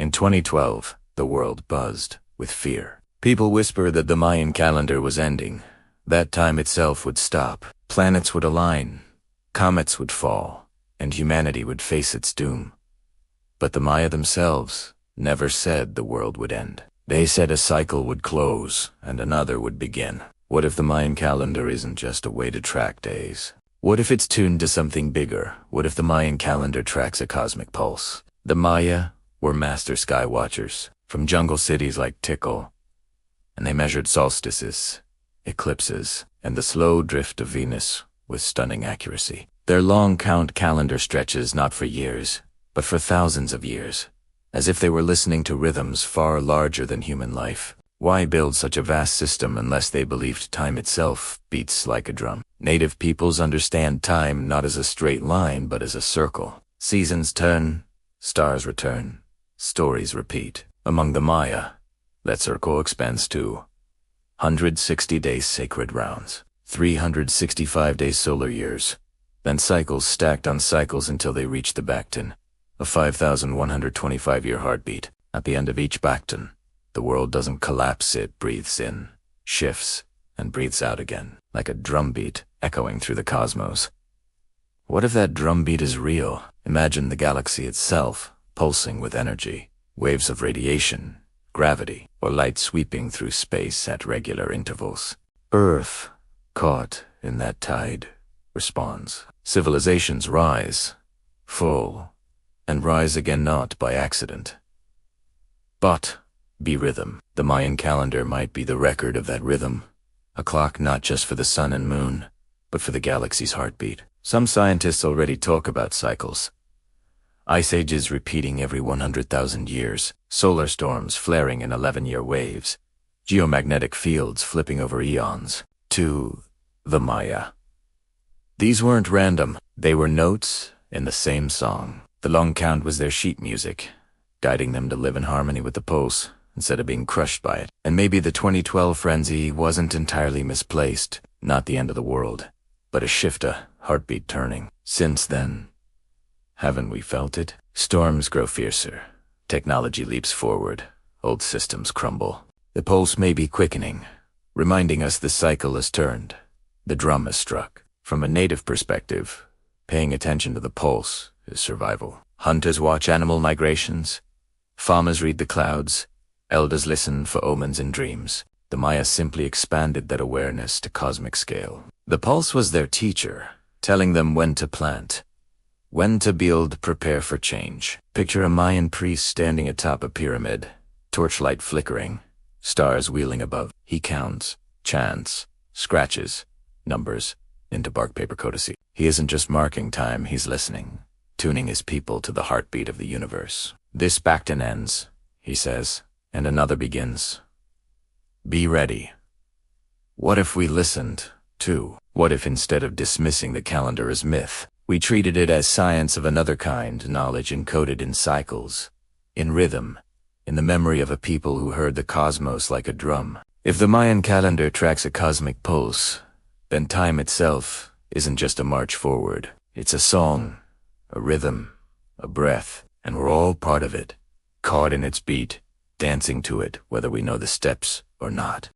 In 2012, the world buzzed with fear. People whispered that the Mayan calendar was ending. That time itself would stop. Planets would align, comets would fall, and humanity would face its doom. But the Maya themselves never said the world would end. They said a cycle would close and another would begin. What if the Mayan calendar isn't just a way to track days? What if it's tuned to something bigger? What if the Mayan calendar tracks a cosmic pulse? The Maya were master sky watchers from jungle cities like Tikal, and they measured solstices, eclipses, and the slow drift of Venus with stunning accuracy. Their long count calendar stretches not for years, but for thousands of years, as if they were listening to rhythms far larger than human life. Why build such a vast system unless they believed time itself beats like a drum? Native peoples understand time not as a straight line but as a circle. Seasons turn, stars return, stories repeat. Among the Maya, that circle expands to 160 days sacred rounds, 365 days solar years, then cycles stacked on cycles until they reach the Bacton, a 5,125-year heartbeat. At the end of each Bacton, the world doesn't collapse, it breathes in, shifts, and breathes out again, like a drumbeat echoing through the cosmos. What if that drumbeat is real? Imagine the galaxy itself, pulsing with energy, waves of radiation, gravity, or light sweeping through space at regular intervals. Earth, caught in that tide, responds. Civilizations rise, fall, and rise again not by accident, but be rhythm. The Mayan calendar might be the record of that rhythm, a clock not just for the sun and moon, but for the galaxy's heartbeat. Some scientists already talk about cycles. Ice ages repeating every 100,000 years, solar storms flaring in 11-year waves, geomagnetic fields flipping over eons. To the Maya, these weren't random. They were notes in the same song. The long count was their sheet music, guiding them to live in harmony with the pulse instead of being crushed by it. And maybe the 2012 frenzy wasn't entirely misplaced, not the end of the world, but a shift, a heartbeat turning. Since then, haven't we felt it? Storms grow fiercer, technology leaps forward, old systems crumble. The pulse may be quickening, reminding us the cycle has turned, the drum has struck. From a native perspective, paying attention to the pulse is survival. Hunters watch animal migrations, farmers read the clouds, elders listen for omens in dreams. The Maya simply expanded that awareness to cosmic scale. The pulse was their teacher, telling them when to plant, when to build, prepare for change. Picture a Mayan priest standing atop a pyramid, torchlight flickering, stars wheeling above. He counts, chants, scratches, numbers into bark paper codices. He isn't just marking time, he's listening, tuning his people to the heartbeat of the universe. This Bacton ends, he says, and another begins. Be ready. What if we listened, too? What if instead of dismissing the calendar as myth, we treated it as science of another kind, knowledge encoded in cycles, in rhythm, in the memory of a people who heard the cosmos like a drum? If the Mayan calendar tracks a cosmic pulse, then time itself isn't just a march forward. It's a song, a rhythm, a breath, and we're all part of it, caught in its beat, dancing to it whether we know the steps or not.